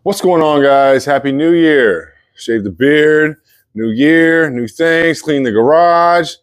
What's going on, guys? Happy New Year. Shave the beard, new year, new things, clean the garage.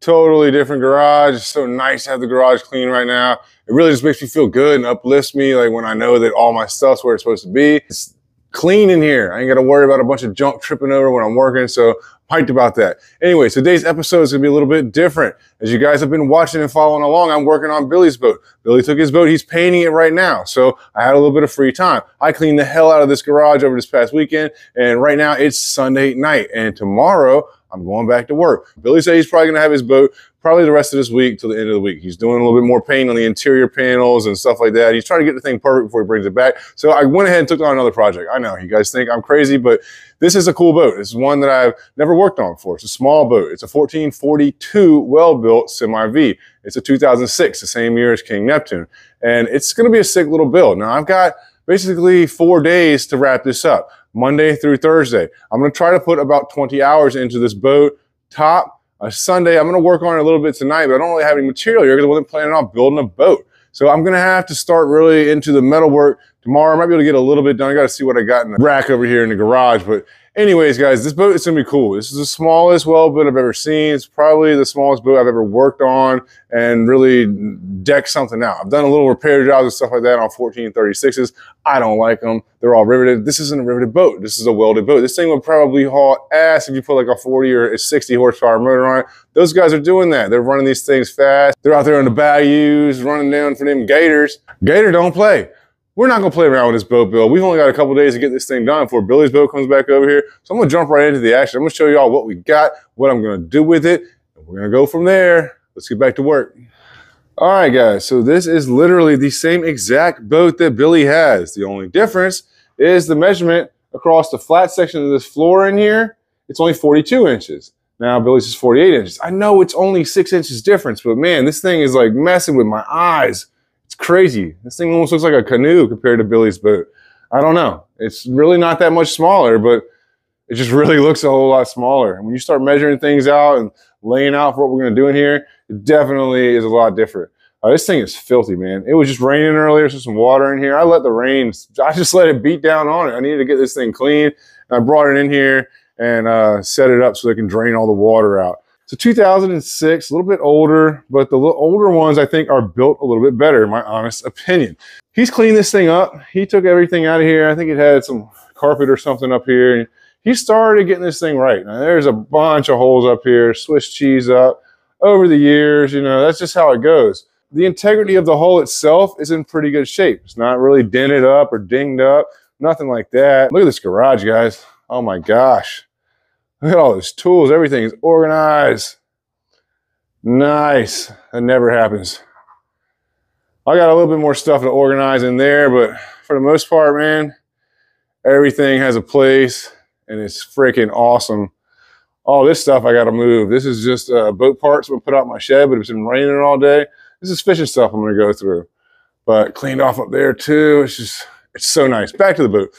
Totally different garage. It's so nice to have the garage clean right now. It really just makes me feel good and uplifts me, like when I know that all my stuff's where it's supposed to be. It's clean in here. I ain't got to worry about a bunch of junk tripping over when I'm working, so I'm hyped about that. Anyway, today's episode is going to be a little bit different. As you guys have been watching and following along, I'm working on Billy's boat. Billy took his boat. He's painting it right now, so I had a little bit of free time. I cleaned the hell out of this garage over this past weekend, and right now it's Sunday night, and tomorrow I'm going back to work. Billy said he's probably going to have his boat probably the rest of this week till the end of the week. He's doing a little bit more paint on the interior panels and stuff like that. He's trying to get the thing perfect before he brings it back. So I went ahead and took on another project. I know you guys think I'm crazy, but this is a cool boat. This is one that I've never worked on before. It's a small boat. It's a 1442 Weldbilt semi-V. It's a 2006, the same year as King Neptune. And it's going to be a sick little build. Now I've got basically 4 days to wrap this up. Monday through Thursday. I'm going to try to put about 20 hours into this boat. Sunday, I'm going to work on it a little bit tonight, but I don't really have any material here because I wasn't planning on building a boat. So I'm going to have to start really into the metal work tomorrow. I might be able to get a little bit done. I got to see what I got in the rack over here in the garage. But anyways, guys, this boat is going to be cool. This is the smallest Weldbilt I've ever seen. It's probably the smallest boat I've ever worked on and really decked something out. I've done a little repair jobs and stuff like that on 1436s. I don't like them. They're all riveted. This isn't a riveted boat. This is a welded boat. This thing would probably haul ass if you put like a 40 or a 60 horsepower motor on it. Those guys are doing that. They're running these things fast. They're out there in the bayous, running down for them gators. Gator don't play. We're not going to play around with this boat build. We've only got a couple days to get this thing done before Billy's boat comes back over here. So I'm going to jump right into the action. I'm going to show you all what we got, what I'm going to do with it, and we're going to go from there. Let's get back to work. All right, guys. So this is literally the same exact boat that Billy has. The only difference is the measurement across the flat section of this floor in here. It's only 42 inches. Now Billy's is 48 inches. I know it's only 6 inches difference, but man, this thing is like messing with my eyes. It's crazy. This thing almost looks like a canoe compared to Billy's boat. I don't know. It's really not that much smaller, but it just really looks a whole lot smaller. And when you start measuring things out and laying out for what we're going to do in here, it definitely is a lot different. This thing is filthy, man. It was just raining earlier, so some water in here. I just let it beat down on it. I needed to get this thing clean. And I brought it in here and set it up so they can drain all the water out. It's a 2006, a little bit older, but the older ones I think are built a little bit better, in my honest opinion. He's cleaned this thing up. He took everything out of here. I think it had some carpet or something up here. And he started getting this thing right. Now there's a bunch of holes up here, Swiss cheese up over the years. You know, that's just how it goes. The integrity of the hull itself is in pretty good shape. It's not really dented up or dinged up, nothing like that. Look at this garage, guys. Oh my gosh. Look at all those tools. Everything is organized. Nice. That never happens. I got a little bit more stuff to organize in there, but for the most part, man, everything has a place and it's freaking awesome. All this stuff I got to move. This is just boat parts I'm going to put out in my shed, but it's been raining all day. This is fishing stuff I'm going to go through. But cleaned off up there too. It's so nice. Back to the boat.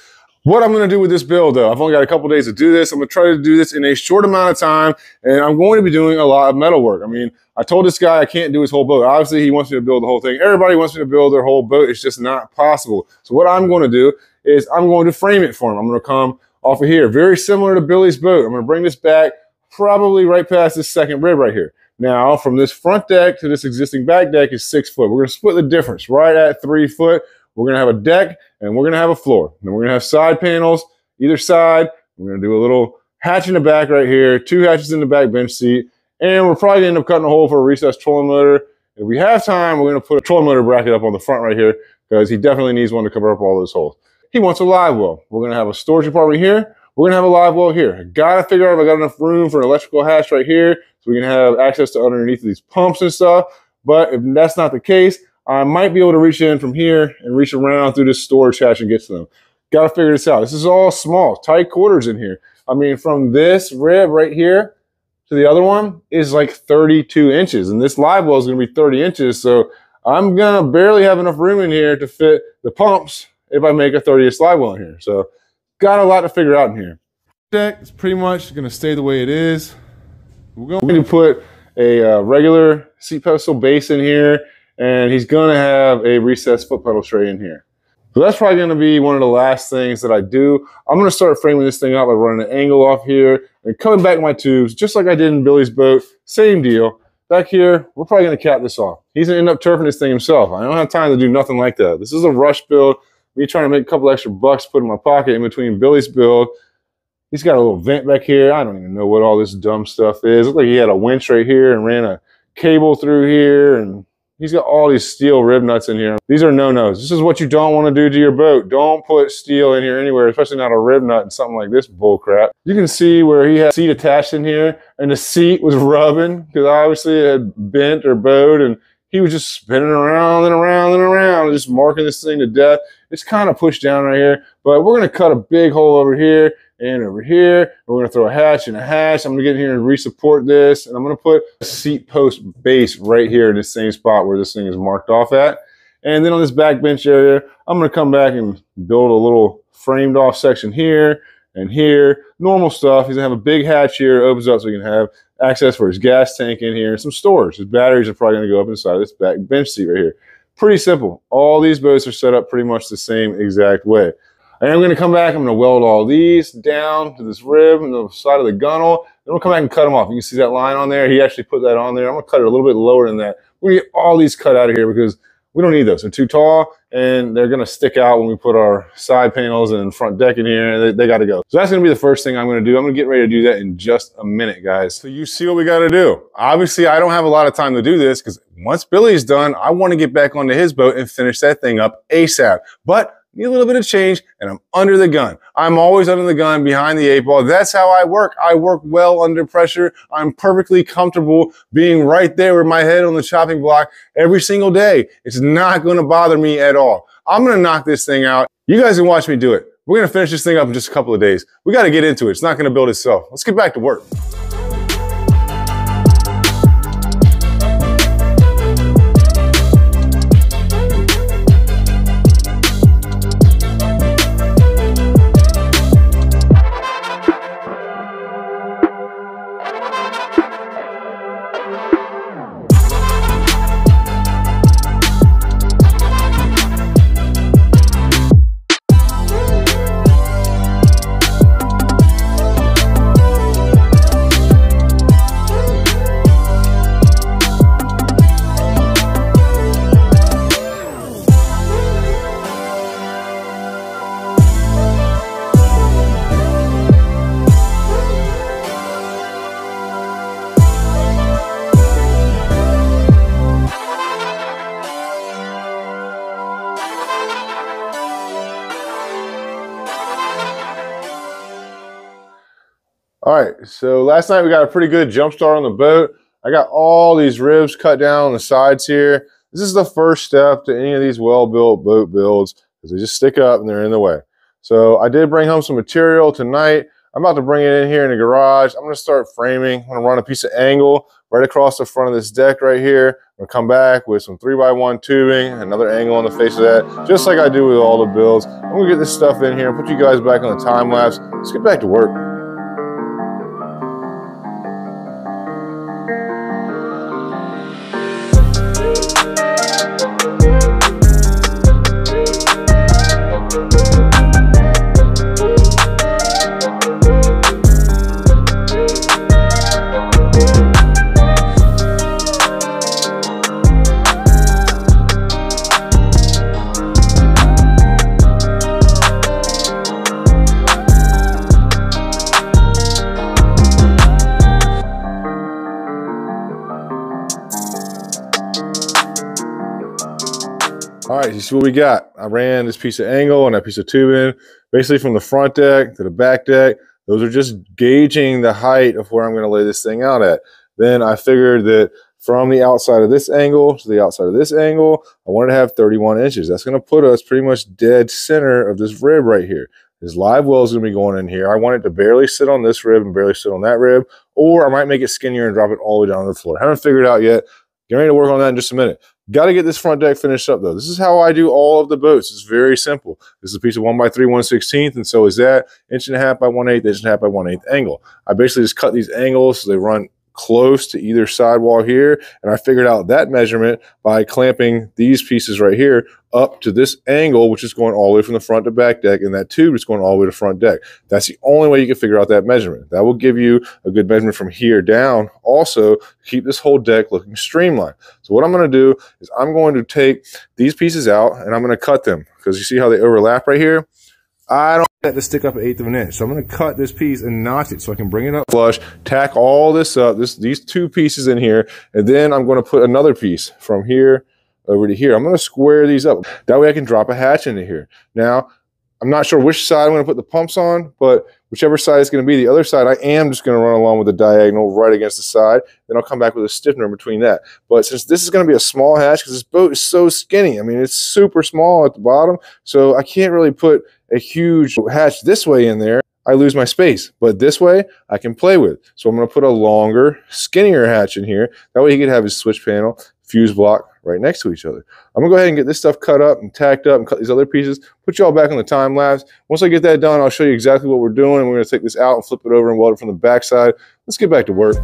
What I'm going to do with this build, though, I've only got a couple days to do this. I'm going to try to do this in a short amount of time, and I'm going to be doing a lot of metal work. I mean, I told this guy I can't do his whole boat. Obviously, he wants me to build the whole thing. Everybody wants me to build their whole boat. It's just not possible. So what I'm going to do is I'm going to frame it for him. I'm going to come off of here. Very similar to Billy's boat. I'm going to bring this back probably right past this second rib right here. Now, from this front deck to this existing back deck is 6 foot. We're going to split the difference right at 3 foot. We're going to have a deck and we're going to have a floor. Then we're going to have side panels either side. We're going to do a little hatch in the back right here, 2 hatches in the back bench seat, and we're probably going to end up cutting a hole for a recessed trolling motor. If we have time, we're going to put a trolling motor bracket up on the front right here because he definitely needs one to cover up all those holes. He wants a live well. We're going to have a storage compartment here. We're going to have a live well here. I got to figure out if I got enough room for an electrical hatch right here so we can have access to underneath of these pumps and stuff. But if that's not the case, I might be able to reach in from here and reach around through this storage hatch and get to them. Got to figure this out. This is all small, tight quarters in here. I mean, from this rib right here to the other one is like 32 inches. And this live well is going to be 30 inches. So I'm going to barely have enough room in here to fit the pumps if I make a 30th live well in here. So got a lot to figure out in here. Deck is pretty much going to stay the way it is. We're going to put a regular seat pedestal base in here. And he's going to have a recessed foot pedal tray in here. So that's probably going to be one of the last things that I do. I'm going to start framing this thing up by running an angle off here and coming back my tubes, just like I did in Billy's boat. Same deal. Back here, we're probably going to cap this off. He's going to end up turfing this thing himself. I don't have time to do nothing like that. This is a rush build. Me trying to make a couple extra bucks, put in my pocket in between Billy's build. He's got a little vent back here. I don't even know what all this dumb stuff is. Looks like he had a winch right here and ran a cable through here, and he's got all these steel rib nuts in here. These are no-nos. This is what you don't want to do to your boat. Don't put steel in here anywhere, especially not a rib nut and something like this bull crap. You can see where he had a seat attached in here, and the seat was rubbing because obviously it had bent or bowed, and he was just spinning around and around and around, just marking this thing to death. It's kind of pushed down right here, but we're going to cut a big hole over here and over here. We're going to throw a hatch and a hatch. I'm going to get in here and re-support this, and I'm going to put a seat post base right here in the same spot where this thing is marked off at. And then on this back bench area, I'm going to come back and build a little framed off section here and here. Normal stuff. He's going to have a big hatch here, opens up so he can have access for his gas tank in here and some storage. His batteries are probably going to go up inside of this back bench seat right here. Pretty simple. All these boats are set up pretty much the same exact way. And I'm going to come back, I'm going to weld all these down to this rib on the side of the gunnel. Then we'll come back and cut them off. You can see that line on there. He actually put that on there. I'm going to cut it a little bit lower than that. We're going to get all these cut out of here because we don't need those. They're too tall, and they're going to stick out when we put our side panels and front deck in here. They got to go. So that's going to be the first thing I'm going to do. I'm going to get ready to do that in just a minute, guys. So you see what we got to do. Obviously, I don't have a lot of time to do this because once Billy's done, I want to get back onto his boat and finish that thing up ASAP. But need a little bit of change, and I'm under the gun. I'm always under the gun, behind the 8-ball. That's how I work. I work well under pressure. I'm perfectly comfortable being right there with my head on the chopping block every single day. It's not going to bother me at all. I'm going to knock this thing out. You guys can watch me do it. We're going to finish this thing up in just a couple of days. We got to get into it. It's not going to build itself. Let's get back to work. All right, so last night we got a pretty good jump start on the boat. I got all these ribs cut down on the sides here. This is the first step to any of these well-built boat builds because they just stick up and they're in the way. So I did bring home some material tonight. I'm about to bring it in here in the garage. I'm going to start framing. I'm going to run a piece of angle right across the front of this deck right here. I'm going to come back with some 3x1 tubing, another angle on the face of that, just like I do with all the builds. I'm going to get this stuff in here and put you guys back on the time lapse. Let's get back to work. All right, you see what we got. I ran this piece of angle and that piece of tubing, basically from the front deck to the back deck. Those are just gauging the height of where I'm going to lay this thing out at. Then I figured that from the outside of this angle to the outside of this angle, I wanted to have 31 inches. That's going to put us pretty much dead center of this rib right here. This live well is going to be going in here. I want it to barely sit on this rib and barely sit on that rib, or I might make it skinnier and drop it all the way down to the floor. I haven't figured it out yet. Get ready to work on that in just a minute. Got to get this front deck finished up though. This is how I do all of the boats. It's very simple. This is a piece of 1x3 1/16, and so is that 1.5 inches by 1/8, 1.5 inches by 1/8 angle. I basically just cut these angles so they run close to either sidewall here, and I figured out that measurement by clamping these pieces right here up to this angle, which is going all the way from the front to back deck, and that tube is going all the way to front deck. That's the only way you can figure out that measurement. That will give you a good measurement from here down, also keep this whole deck looking streamlined. So what I'm going to do is I'm going to take these pieces out and I'm going to cut them, because you see how they overlap right here? I don't want that to stick up 1/8 of an inch. So I'm going to cut this piece and notch it so I can bring it up flush, tack all this up, these two pieces in here, and then I'm going to put another piece from here over to here. I'm going to square these up. That way I can drop a hatch into here. Now, I'm not sure which side I'm going to put the pumps on, but whichever side it's going to be, the other side I am just going to run along with the diagonal right against the side. Then I'll come back with a stiffener in between that. But since this is going to be a small hatch, because this boat is so skinny, I mean, it's super small at the bottom, so I can't really put a huge hatch this way in there. I lose my space, but this way I can play with. So I'm going to put a longer, skinnier hatch in here. That way he can have his switch panel, fuse block right next to each other. I'm going to go ahead and get this stuff cut up and tacked up and cut these other pieces, put you all back on the time lapse. Once I get that done, I'll show you exactly what we're doing. We're going to take this out and flip it over and weld it from the back side. Let's get back to work.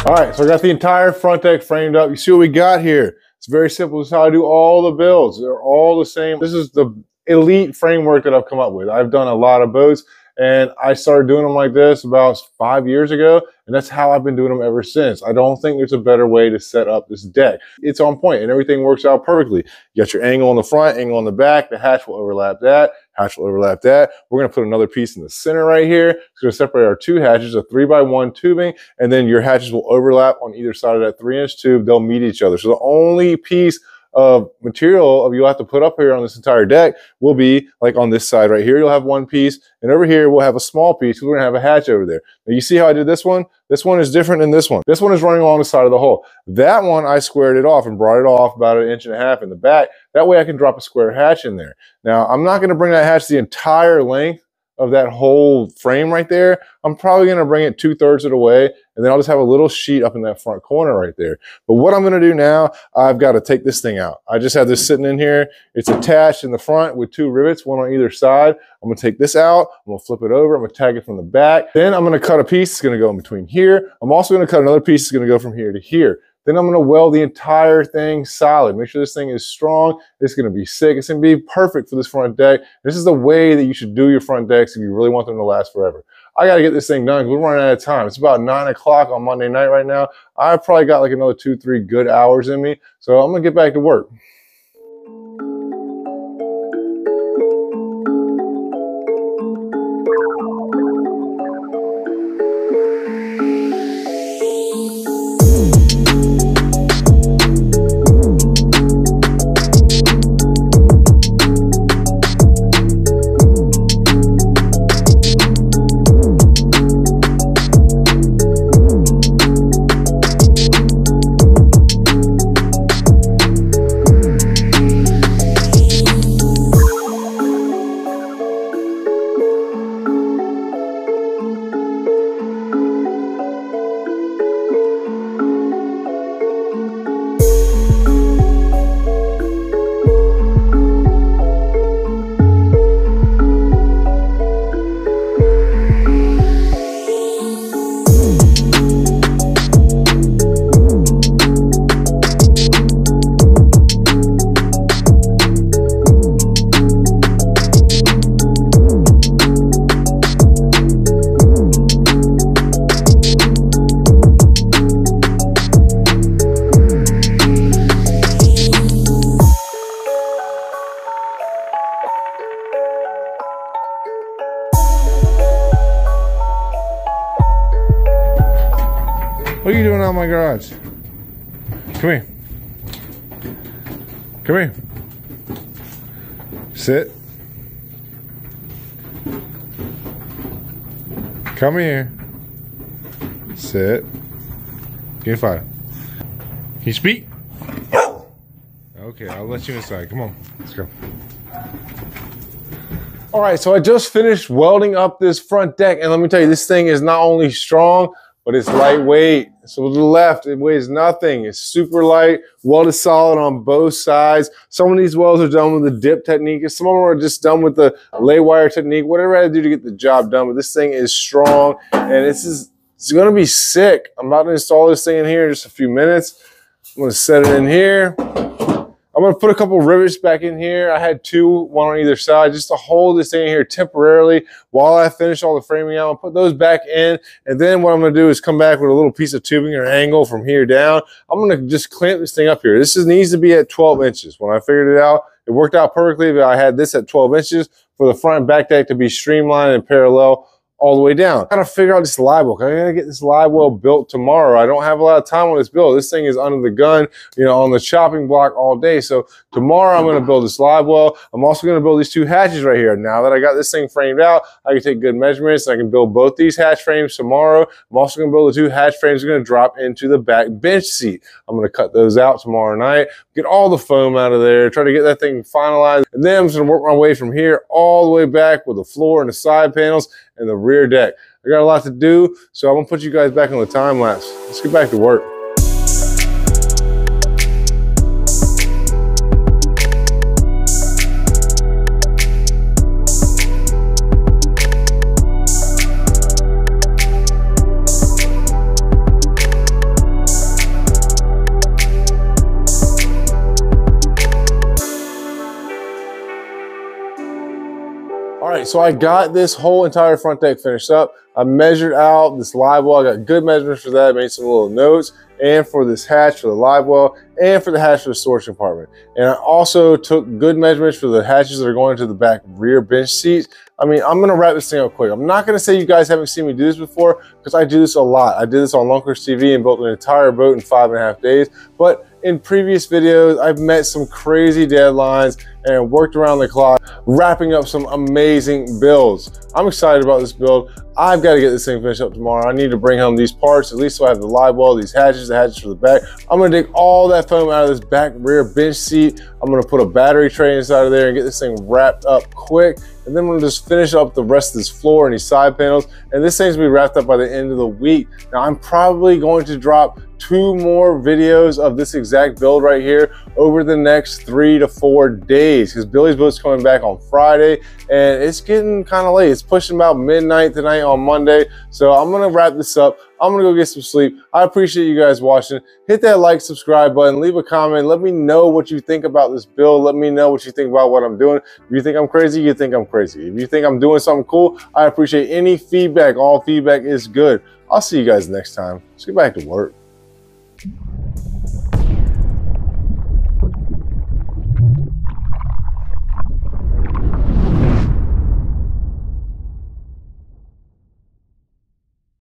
All right, so I got the entire front deck framed up. You see what we got here? It's very simple. This is how I do all the builds. They're all the same. This is the elite framework that I've come up with. I've done a lot of boats, and I started doing them like this about 5 years ago, and that's how I've been doing them ever since. I don't think there's a better way to set up this deck. It's on point, and everything works out perfectly. You got your angle on the front, angle on the back. The hatch will overlap that. Hatch will overlap that. We're going to put another piece in the center right here. It's going to separate our two hatches, a 3x1 tubing, and then your hatches will overlap on either side of that 3-inch tube. They'll meet each other. So the only piece of material you'll have to put up here on this entire deck will be like on this side right here. You'll have one piece, and over here we'll have a small piece. We're going to have a hatch over there. Now you see how I did this one? This one is different than this one. This one is running along the side of the hole. That one I squared it off and brought it off about 1.5 inches in the back. That way I can drop a square hatch in there. Now I'm not going to bring that hatch the entire length of that whole frame right there. I'm probably going to bring it 2/3 of the way, and then I'll just have a little sheet up in that front corner right there. But what I'm going to do now, I've got to take this thing out. I just have this sitting in here. It's attached in the front with 2 rivets, one on either side. I'm going to take this out. I'm going to flip it over. I'm going to tag it from the back. Then I'm going to cut a piece. It's going to go in between here. I'm also going to cut another piece. It's going to go from here to here. Then I'm going to weld the entire thing solid. Make sure this thing is strong. It's going to be sick. It's going to be perfect for this front deck. This is the way that you should do your front decks if you really want them to last forever. I got to get this thing done because we're running out of time. It's about 9 o'clock on Monday night right now. I've probably got like another 2-3 good hours in me. So I'm going to get back to work. What are you doing out in my garage? Come here. Come here. Sit. Come here. Sit. Give me 5. Can you speak? Okay, I'll let you inside. Come on, let's go. All right, so I just finished welding up this front deck, and let me tell you, this thing is not only strong, but it's lightweight. So to the left, it weighs nothing. It's super light, welded solid on both sides. Some of these welds are done with the dip technique, some of them are just done with the lay wire technique, whatever I had to do to get the job done. But this thing is strong, and it's gonna be sick. I'm about to install this thing in here in just a few minutes. I'm gonna set it in here. I'm gonna put a couple rivets back in here. I had 2, one on either side, just to hold this thing in here temporarily while I finish all the framing out. I'll put those back in, and then what I'm gonna do is come back with a little piece of tubing or angle from here down. I'm gonna just clamp this thing up here. This needs to be at 12 inches. When I figured it out, it worked out perfectly, but I had this at 12 inches for the front and back deck to be streamlined and parallel all the way down. I gotta figure out this live well. I gotta get this live well built tomorrow. I don't have a lot of time on this build. This thing is under the gun, you know, on the chopping block all day. So tomorrow I'm gonna build this live well. I'm also gonna build these 2 hatches right here. Now that I got this thing framed out, I can take good measurements. I can build both these hatch frames tomorrow. I'm also gonna build the 2 hatch frames that are gonna drop into the back bench seat. I'm gonna cut those out tomorrow night, get all the foam out of there, try to get that thing finalized. And then I'm just gonna work my way from here all the way back with the floor and the side panels and the rear deck. I got a lot to do, so I'm gonna put you guys back on the time lapse. Let's get back to work. All right, so I got this whole entire front deck finished up. I measured out this live well. I got good measurements for that, made some little notes, and for this hatch for the live well, and for the hatch for the storage compartment. And I also took good measurements for the hatches that are going to the back rear bench seats. I mean, I'm gonna wrap this thing up quick. I'm not gonna say you guys haven't seen me do this before, because I do this a lot. I did this on Lunkers TV and built an entire boat in 5.5 days. But in previous videos, I've met some crazy deadlines and worked around the clock, wrapping up some amazing builds. I'm excited about this build. I've got to get this thing finished up tomorrow. I need to bring home these parts, at least so I have the live well, these hatches, the hatches for the back. I'm gonna dig all that foam out of this back rear bench seat. I'm gonna put a battery tray inside of there and get this thing wrapped up quick. And then I'm gonna just finish up the rest of this floor and these side panels. And this thing's gonna be wrapped up by the end of the week. Now I'm probably going to drop 2 more videos of this exact build right here over the next 3 to 4 days, because Billy's boat's coming back on Friday and it's getting kind of late. It's pushing about midnight tonight on Monday. So I'm gonna wrap this up. I'm gonna go get some sleep. I appreciate you guys watching. Hit that like, subscribe button, leave a comment. Let me know what you think about this build. Let me know what you think about what I'm doing. If you think I'm crazy, you think I'm crazy. If you think I'm doing something cool, I appreciate any feedback. All feedback is good. I'll see you guys next time. Let's get back to work.